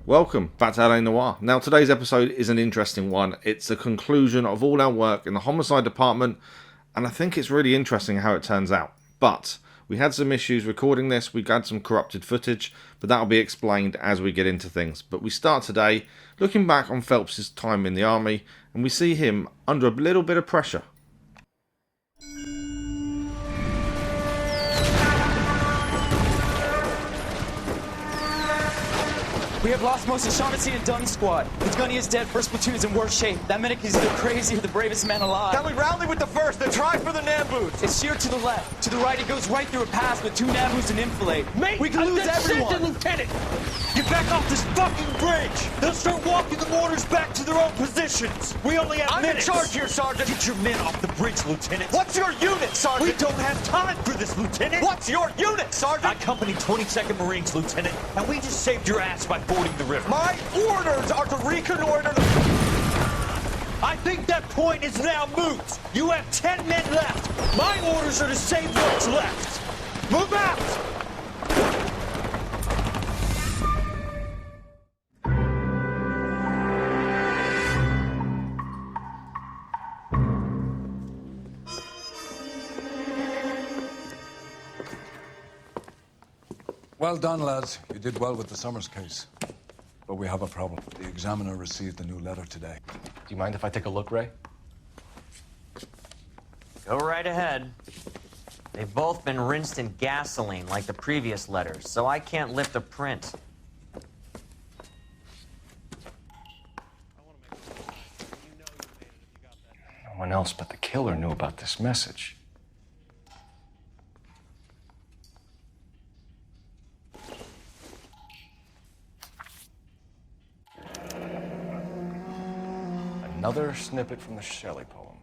Welcome back to LA Noire. Now today's episode is an interesting one. It's the conclusion of all our work in the homicide department, and I think it's really interesting how it turns out. But we had some issues recording this, we had some corrupted footage, but that'll be explained as we get into things. But we start today looking back on Phelps' time in the army, and we see him under a little bit of pressure. We have lost most of Shaughnessy and Dunn's squad. The gunny is dead, first platoon is in worse shape. That medic is either crazy or the bravest man alive. Can we rally with the first and try for the Nambus? It's sheer to the left. To the right, it goes right through a pass with two Nambus and enfilade. Mate, we can lose everyone. Lieutenant! Get back off this fucking bridge! They'll start walking the mortars back to their own positions. We only have minutes. I'm in charge here, Sergeant. Get your men off the bridge, Lieutenant. What's your unit, Sergeant? We don't have time for this, Lieutenant. What's your unit, Sergeant? I company 22nd Marines, Lieutenant, and we just saved your ass by fording the river. My orders are to reconnoiter the... I think that point is now moot. You have 10 men left. My orders are to save what's left. Move out! Well done, lads. You did well with the Summers case. But we have a problem. The examiner received a new letter today. Do you mind if I take a look, Ray? Go right ahead. They've both been rinsed in gasoline like the previous letters, so I can't lift a print. No one else but the killer knew about this message. Another snippet from the Shelley poem.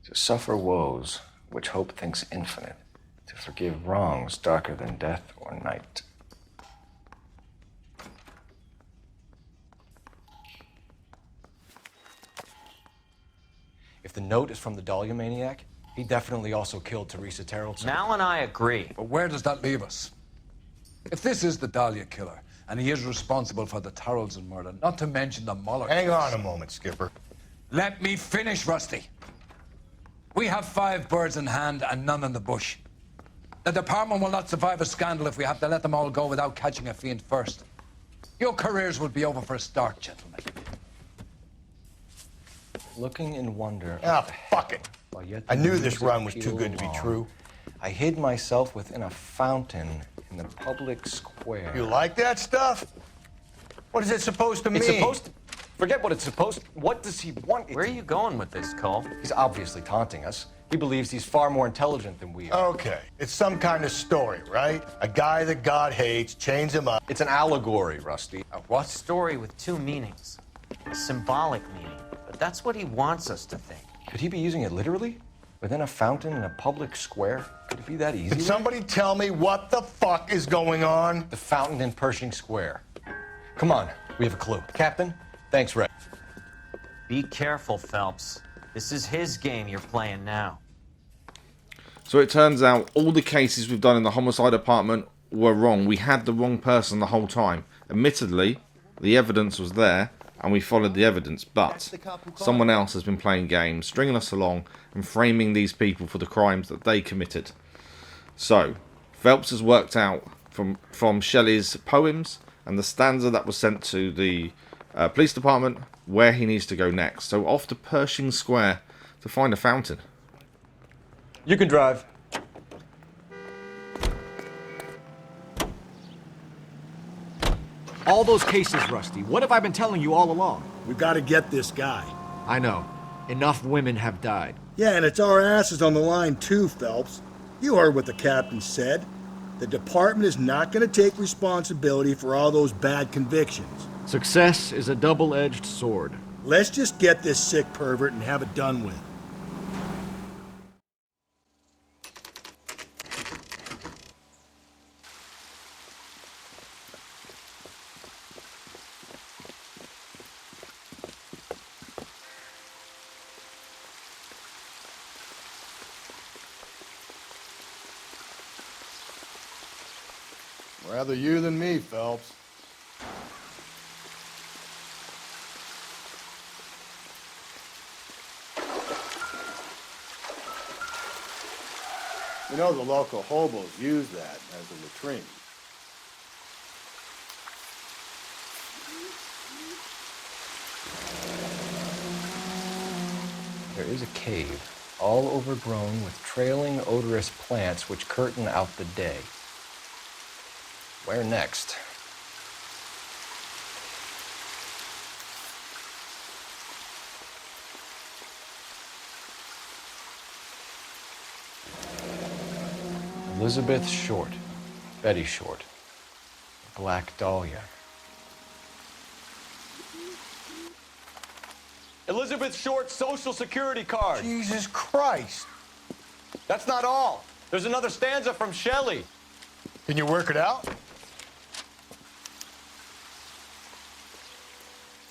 To suffer woes which hope thinks infinite, to forgive wrongs darker than death or night. If the note is from the Dahlia maniac, he definitely also killed Theresa Taraldsen. Mal and I agree. But where does that leave us? If this is the Dahlia killer, and he is responsible for the Taraldsen murder, not to mention the Moller Hang case. on a moment, Skipper. Let me finish, Rusty. We have 5 birds in hand and none in the bush. The department will not survive a scandal if we have to let them all go without catching a fiend first. Your careers will be over for a start, gentlemen. Looking in wonder. Ah, fuck it. While yet I the knew this music run was too pealed good to be along, true. I hid myself within a fountain in the public square. You like that stuff? What is it supposed to mean? It's supposed to... Forget what it's supposed to... What does he want? Where are you going with this, Cole? He's obviously taunting us. He believes he's far more intelligent than we are. Okay, it's some kind of story, right? A guy that God hates, chains him up. It's an allegory, Rusty. A what? Story with 2 meanings. A symbolic meaning. But that's what he wants us to think. Could he be using it literally? Within a fountain in a public square? Could it be that easy? Can somebody tell me what the fuck is going on? The fountain in Pershing Square. Come on, we have a clue. Captain, thanks, Ray. Be careful, Phelps. This is his game you're playing now. So it turns out all the cases we've done in the homicide department were wrong. We had the wrong person the whole time. Admittedly, the evidence was there, and we followed the evidence, but someone else has been playing games, stringing us along, and framing these people for the crimes that they committed. So, Phelps has worked out from Shelley's poems and the stanza that was sent to the police department where he needs to go next. So off to Pershing Square to find a fountain. You can drive. All those cases, Rusty. What have I been telling you all along? We've got to get this guy. I know. Enough women have died. Yeah, and it's our asses on the line too, Phelps. You heard what the captain said. The department is not going to take responsibility for all those bad convictions. Success is a double-edged sword. Let's just get this sick pervert and have it done with. Rather you than me, Phelps. You know, the local hobos use that as a latrine. There is a cave, all overgrown with trailing, odorous plants which curtain out the day. Where next? Elizabeth Short, Betty Short, Black Dahlia. Elizabeth Short's Social Security card. Jesus Christ. That's not all. There's another stanza from Shelley. Can you work it out?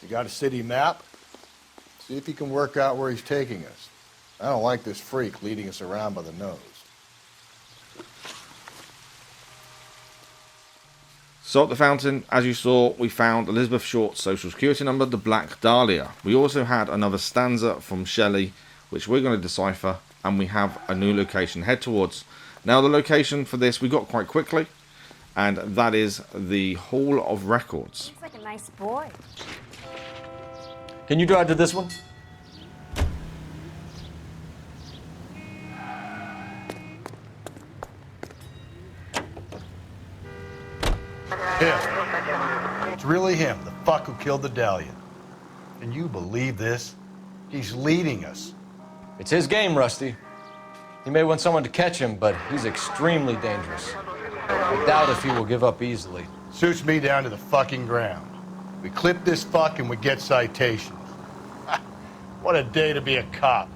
You got a city map? See if you can work out where he's taking us. I don't like this freak leading us around by the nose. So at the fountain, as you saw, we found Elizabeth Short's social security number, the Black Dahlia. We also had another stanza from Shelley, which we're going to decipher, and we have a new location to head towards. Now the location for this we got quite quickly, and that is the Hall of Records. He's like a nice boy. Can you drive to this one? Him. It's really him, the fuck who killed the Dahlia. Can you believe this? He's leading us. It's his game, Rusty. He may want someone to catch him, but he's extremely dangerous. I doubt if he will give up easily. Suits me down to the fucking ground. We clip this fuck and we get citations. What a day to be a cop.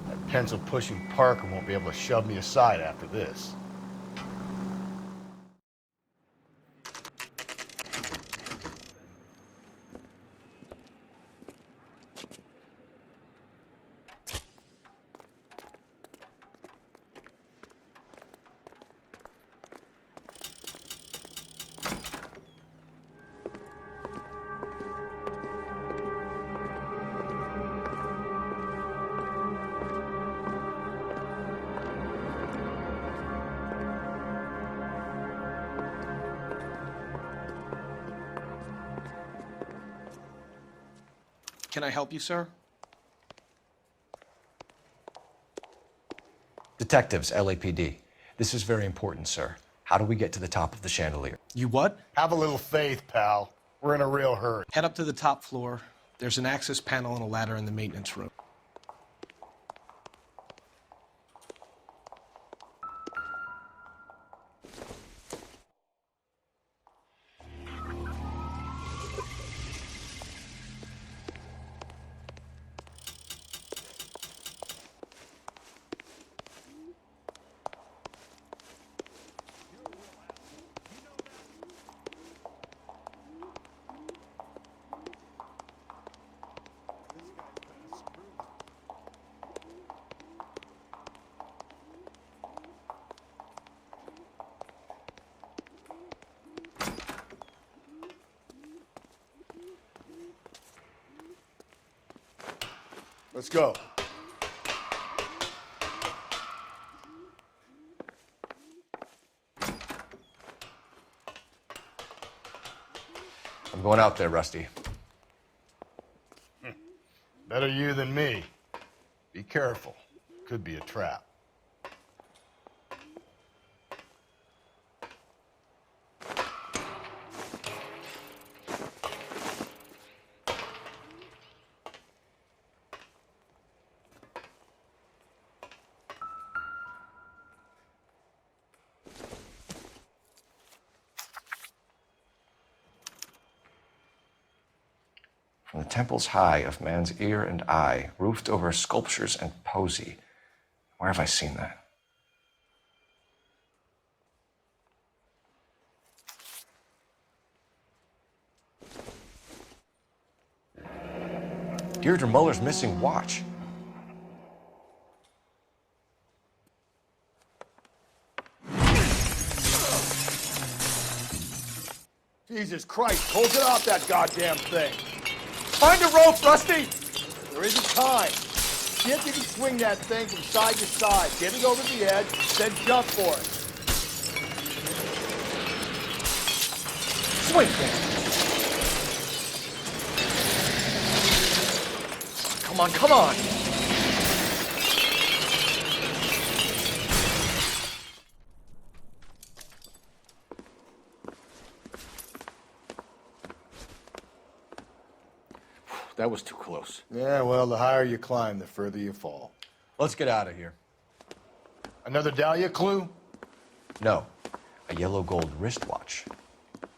That pencil-pushing Parker won't be able to shove me aside after this. Can I help you, sir? Detectives, LAPD. This is very important, sir. How do we get to the top of the chandelier? You what? Have a little faith, pal. We're in a real hurry. Head up to the top floor. There's an access panel and a ladder in the maintenance room. Let's go. I'm going out there, Rusty. Better you than me. Be careful. Could be a trap. From the temples high of man's ear and eye, roofed over sculptures and poesy. Where have I seen that? Deidre Moller's missing watch. Jesus Christ, hold it off that goddamn thing. Find a rope, Rusty! There isn't time. See if you can swing that thing from side to side. Get it over the edge, then jump for it. Swing it. Come on, come on. That was too close. Yeah, well, the higher you climb, the further you fall. Let's get out of here. Another Dahlia clue? No, a yellow gold wristwatch.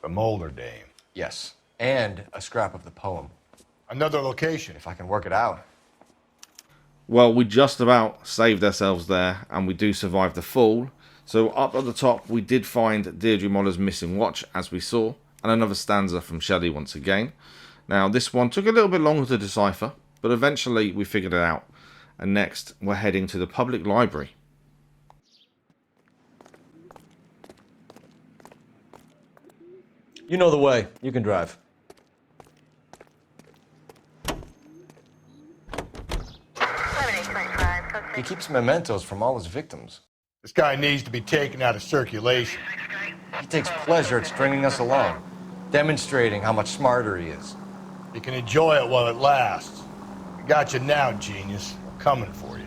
The Moller dame. Yes, and a scrap of the poem. Another location. If I can work it out. Well, we just about saved ourselves there, and we do survive the fall. So up at the top, we did find Deidre Moller's missing watch, as we saw, and another stanza from Shelley once again. Now, this one took a little bit longer to decipher, but eventually we figured it out. And next, we're heading to the public library. You know the way. You can drive. He keeps mementos from all his victims. This guy needs to be taken out of circulation. He takes pleasure at stringing us along, demonstrating how much smarter he is. You can enjoy it while it lasts. I got you now, genius. I'm coming for you.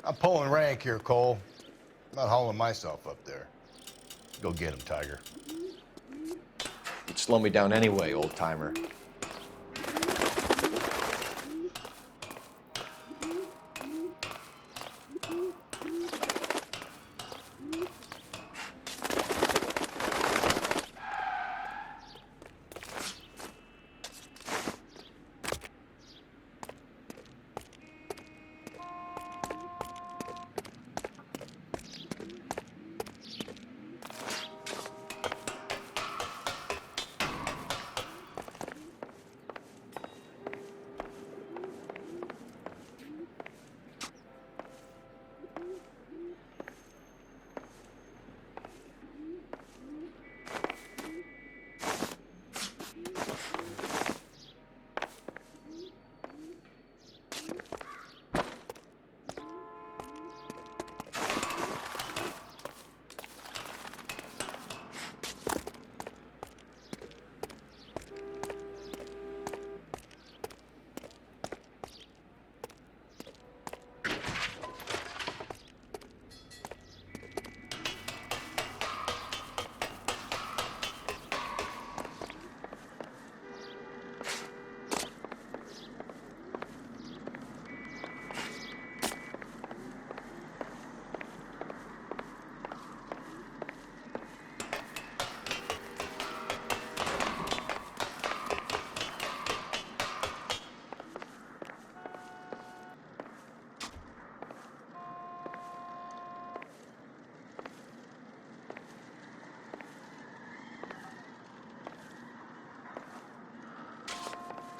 I'm pulling rank here, Cole. I'm not hauling myself up there. Go get him, Tiger. You'd slow me down anyway, old-timer.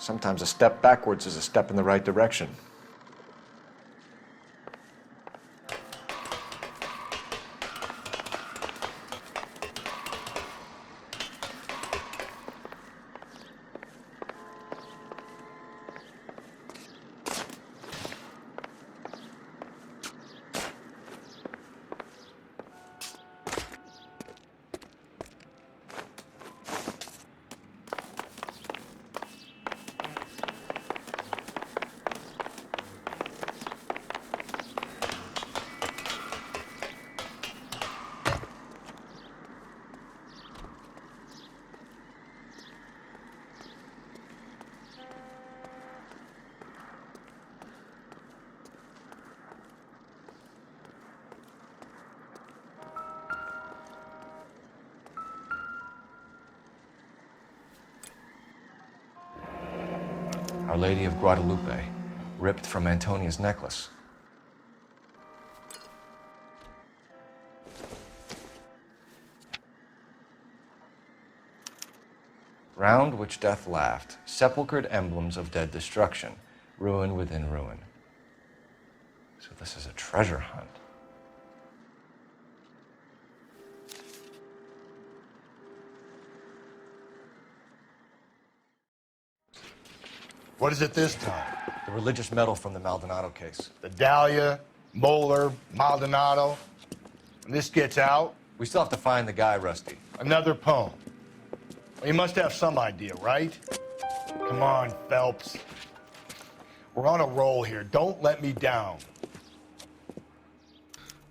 Sometimes a step backwards is a step in the right direction. Our Lady of Guadalupe, ripped from Antonia's necklace. Round which death laughed, sepulchred emblems of dead destruction, ruin within ruin. So this is a treasure hunt. What is it this time? The religious medal from the Maldonado case. The Dahlia, Moller, Maldonado. When this gets out, We still have to find the guy, Rusty. another poem. Well, you must have some idea, right? Come on, Phelps. We're on a roll here. Don't let me down.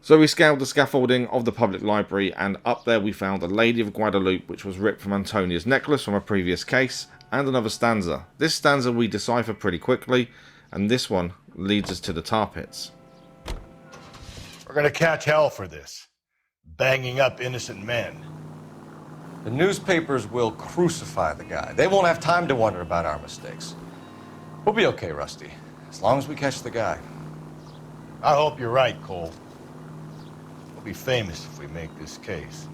So we scaled the scaffolding of the public library, and up there we found Our Lady of Guadalupe, which was ripped from Antonia's necklace from a previous case, and another stanza. This stanza we decipher pretty quickly, and this one leads us to the tar pits. We're gonna catch hell for this. Banging up innocent men. The newspapers will crucify the guy. They won't have time to wonder about our mistakes. We'll be okay, Rusty, as long as we catch the guy. I hope you're right, Cole. We'll be famous if we make this case.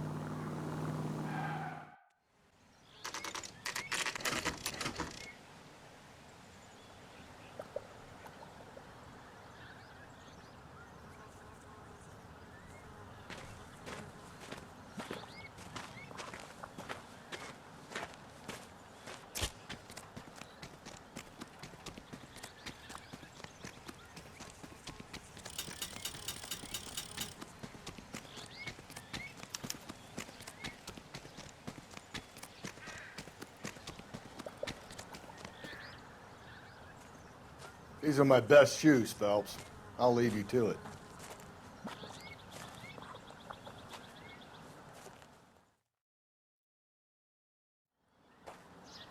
These are my best shoes, Phelps. I'll leave you to it.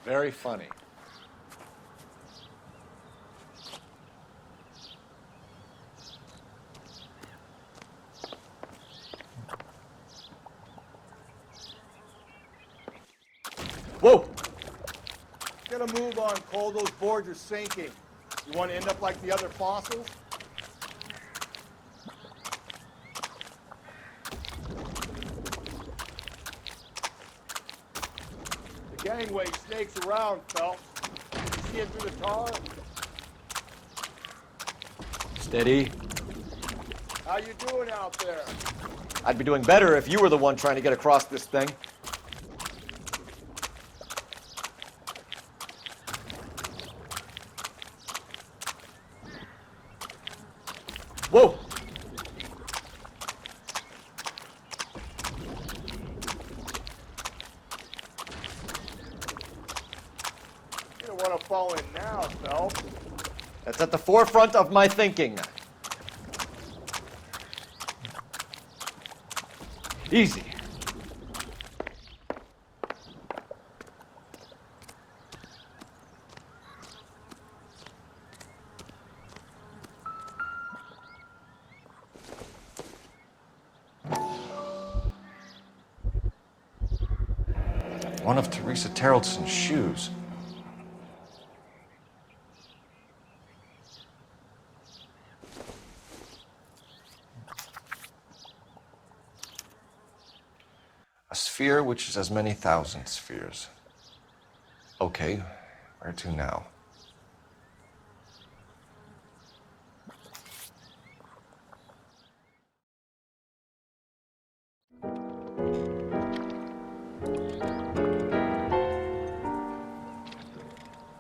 Very funny. Whoa! Get a move on, Cole. Those boards are sinking. You want to end up like the other fossils? The gangway snakes around, Phelps. Can you see it through the tar? Steady. How you doing out there? I'd be doing better if you were the one trying to get across this thing. Whoa! You don't want to fall in now, Phelps. That's at the forefront of my thinking. Easy. One of Theresa Taraldsen's shoes. A sphere which is as many thousand spheres. Okay, where to now?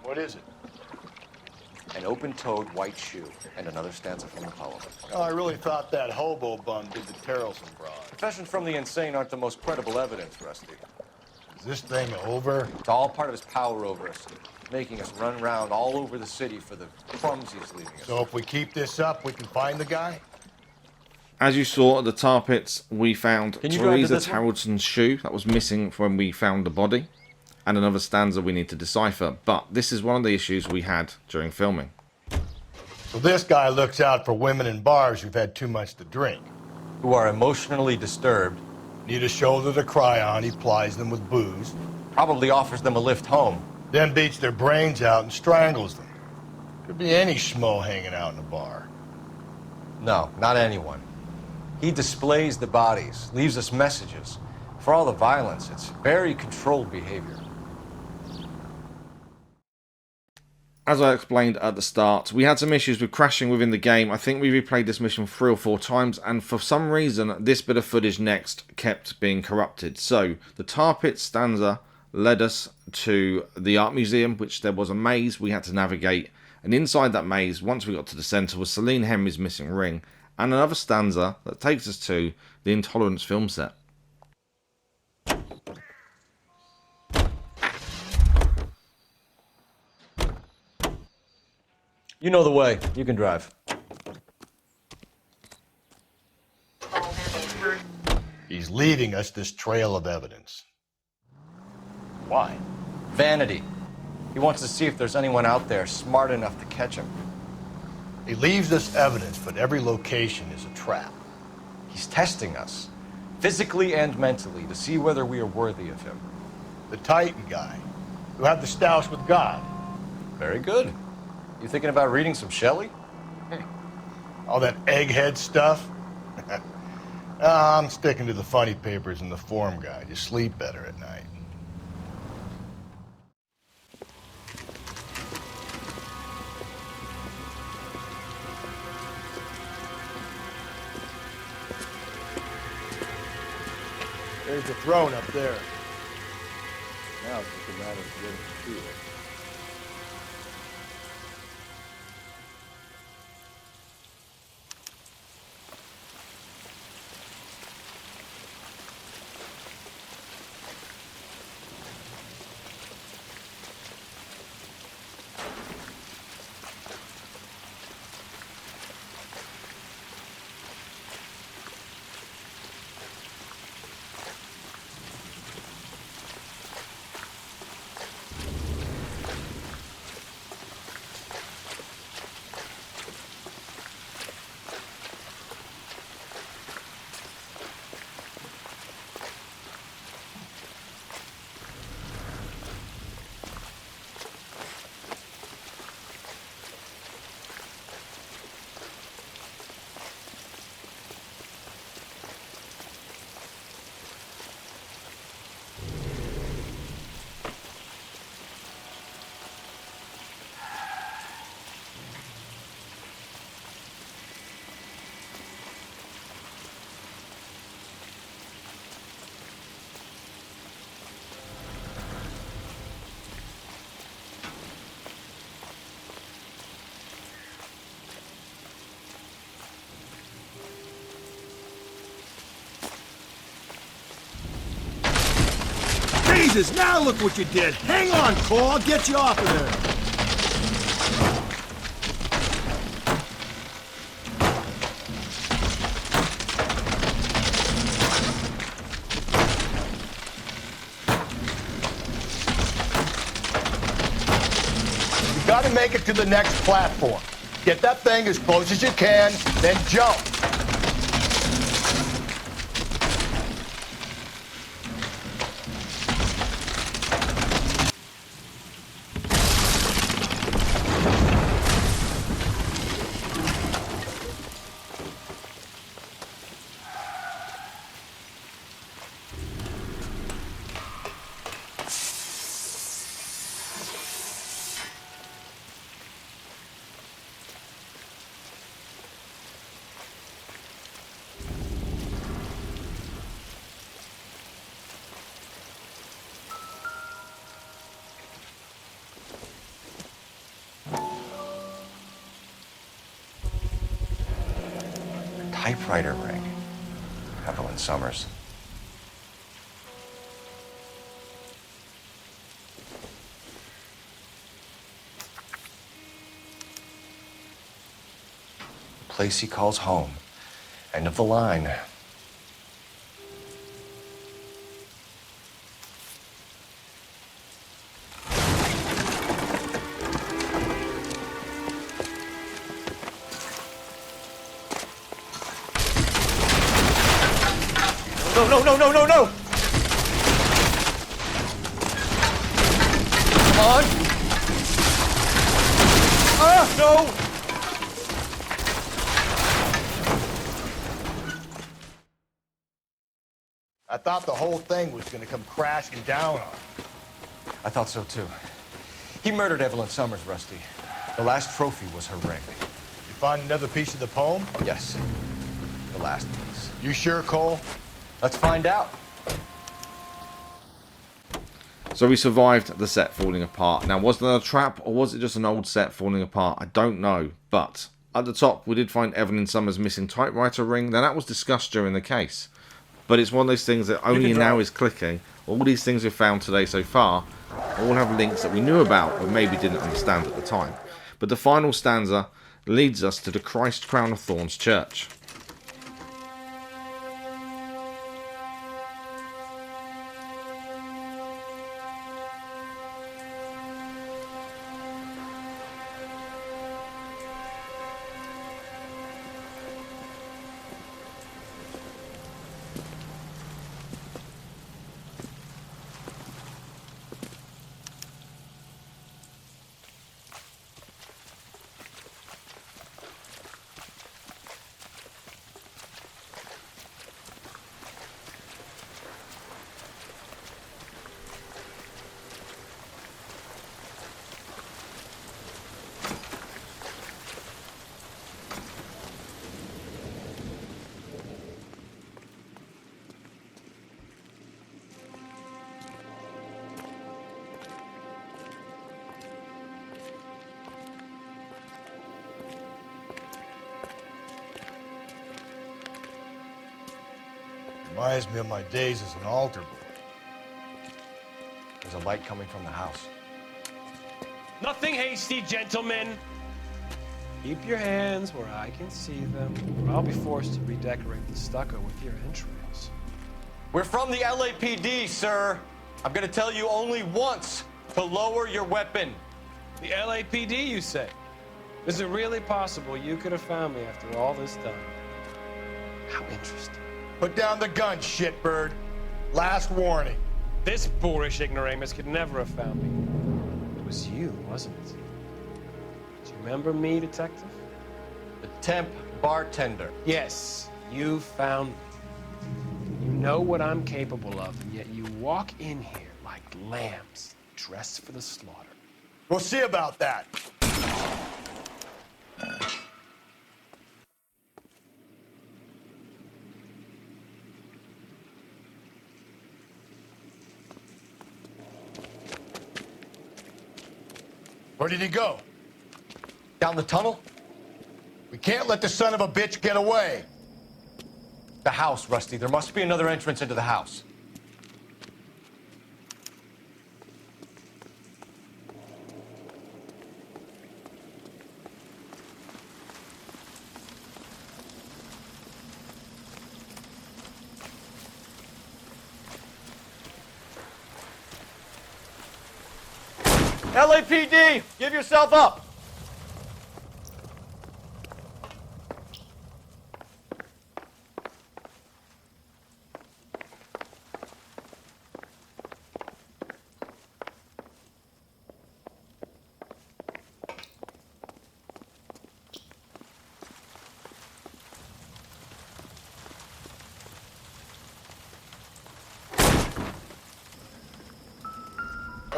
What is it? An open-toed white shoe and another stanza from the poem. Oh, I really thought that hobo bum did the Taraldsen broad. Confessions from the insane aren't the most credible evidence, Rusty. Is this thing over? It's all part of his power over us, making us run around all over the city for the crumbs he's leaving us. So if we keep this up, we can find the guy? As you saw at the tar pits, we found Can you drive to Theresa this one? Taraldsen's shoe that was missing when we found the body, and another stanza we need to decipher. But this is one of the issues we had during filming. So this guy looks out for women in bars who've had too much to drink. Who are emotionally disturbed. Need a shoulder to cry on, he plies them with booze. Probably offers them a lift home. Then beats their brains out and strangles them. Could be any schmo hanging out in a bar. No, not anyone. He displays the bodies, leaves us messages. For all the violence, it's very controlled behavior. As I explained at the start, we had some issues with crashing within the game. I think we replayed this mission 3 or 4 times, and for some reason, this bit of footage next kept being corrupted. So, the tar pit stanza led us to the art museum, which there was a maze we had to navigate, and inside that maze, once we got to the centre, was Celine Henry's missing ring, and another stanza that takes us to the Intolerance Film Set. You know the way. You can drive. He's leaving us this trail of evidence. Why? Vanity. He wants to see if there's anyone out there smart enough to catch him. He leaves us evidence, but every location is a trap. He's testing us, physically and mentally, to see whether we are worthy of him. The Titan guy, who had the stoush with God. Very good. You thinking about reading some Shelley? All that egghead stuff? I'm sticking to the funny papers and the form guide. You sleep better at night. There's the throne up there. Now it's just a matter of getting to it. Jesus, now look what you did. Hang on, Cole. I'll get you off of there. You gotta make it to the next platform. Get that thing as close as you can, then jump. Typewriter ring. Evelyn Summers. The place he calls home. End of the line. No! Come on! No! I thought the whole thing was gonna come crashing down on him. I thought so too. He murdered Evelyn Summers, Rusty. The last trophy was her ring. You find another piece of the poem? Yes, the last piece. You sure, Cole? Let's find out. So we survived the set falling apart. Now, was there a trap or was it just an old set falling apart? I don't know. But at the top, we did find Evelyn Summers' missing typewriter ring. Now, that was discussed during the case. But it's one of those things that only now is clicking. All these things we've found today so far all have links that we knew about but maybe didn't understand at the time. But the final stanza leads us to the Christ Crown of Thorns church. Reminds me of my days as an altar boy. There's a light coming from the house. Nothing hasty, gentlemen. Keep your hands where I can see them, or I'll be forced to redecorate the stucco with your entrails. We're from the LAPD, sir. I'm gonna tell you only once to lower your weapon. The LAPD, you say? Is it really possible you could have found me after all this time? How interesting. Put down the gun, shitbird. Last warning. This boorish ignoramus could never have found me. It was you, wasn't it? Do you remember me, detective? The temp bartender. Yes, you found me. You know what I'm capable of, and yet you walk in here like lambs dressed for the slaughter. We'll see about that. Where did he go? Down the tunnel? We can't let the son of a bitch get away. The house, Rusty. There must be another entrance into the house. LAPD, give yourself up.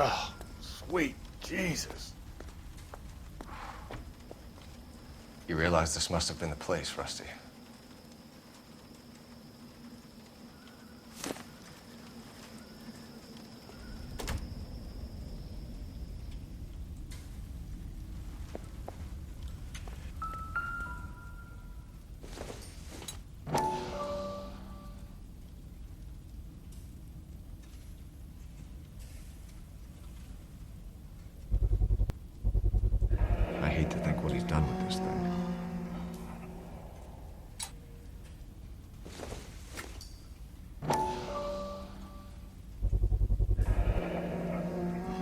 Oh, sweet Jesus. You realize this must have been the place, Rusty. I hate to think what he's done with this thing.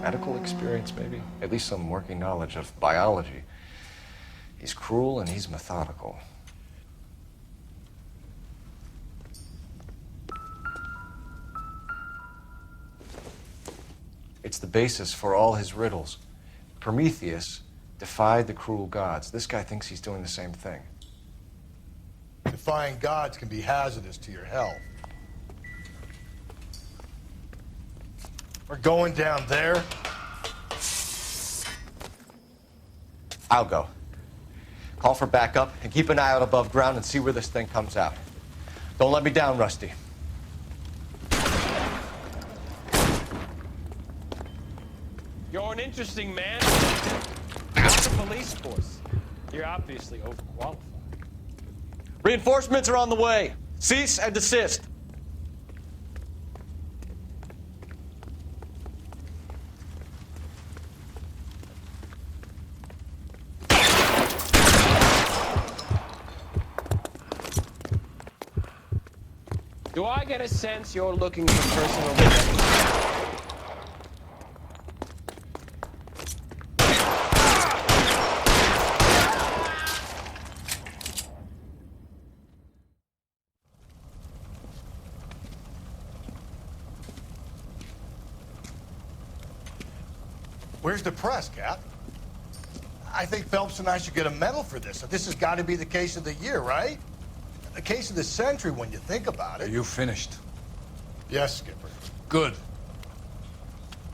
Medical experience, maybe? At least some working knowledge of biology. He's cruel and he's methodical. It's the basis for all his riddles. Prometheus defied the cruel gods. This guy thinks he's doing the same thing. Defying gods can be hazardous to your health. We're going down there. I'll go. Call for backup and keep an eye out above ground and see where this thing comes out. Don't let me down, Rusty. You're an interesting man. Not the police force. You're obviously overqualified. Reinforcements are on the way. Cease and desist. Do I get a sense you're looking for personal revenge? Where's the press, Cap? I think Phelps and I should get a medal for this. This has got to be the case of the year, right? The case of the century when you think about Are it. you finished? Yes, Skipper. Good.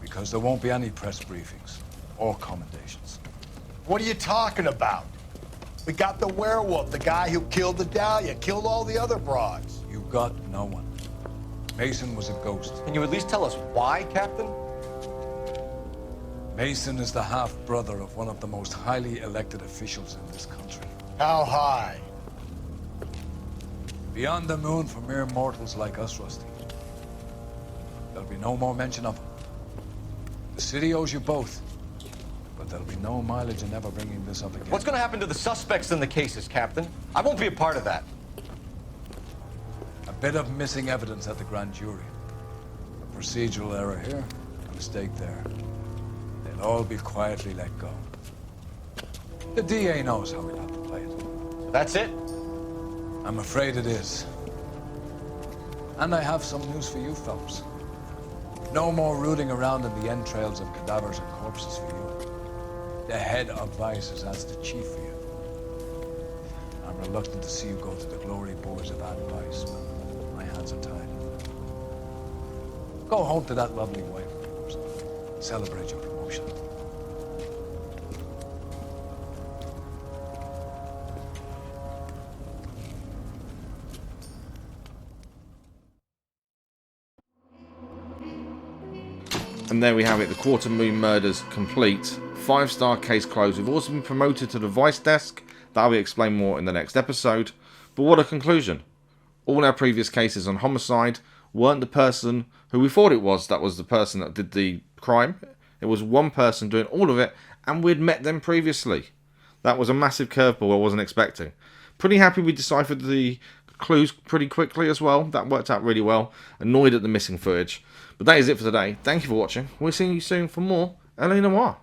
Because there won't be any press briefings or commendations. What are you talking about? We got the werewolf, the guy who killed the Dahlia, killed all the other broads. You got no one. Mason was a ghost. Can you at least tell us why, Captain? Mason is the half-brother of one of the most highly elected officials in this country. How high? Beyond the moon for mere mortals like us, Rusty. There'll be no more mention of him. The city owes you both, but there'll be no mileage in ever bringing this up again. What's going to happen to the suspects in the cases, Captain? I won't be a part of that. A bit of missing evidence at the grand jury. A procedural error here, a mistake there. They'll all be quietly let go. The DA knows how we'll have to play it. That's it? I'm afraid it is. And I have some news for you, Phelps. No more rooting around in the entrails of cadavers and corpses for you. The head of vice is as the chief for you. I'm reluctant to see you go to the glory boards of that vice, but my hands are tied. Go home to that lovely wife of yours. Celebrate your promotion. And there we have it, the Quarter Moon Murders complete. 5-star case closed. We've also been promoted to the Vice Desk. That'll be explained more in the next episode. But what a conclusion. All our previous cases on homicide weren't the person who we thought it was that was the person that did the crime. It was one person doing all of it, and we'd met them previously. That was a massive curveball I wasn't expecting. Pretty happy we deciphered the clues pretty quickly as well. That worked out really well. Annoyed at the missing footage. But that is it for today. Thank you for watching. We'll see you soon for more LA Noire.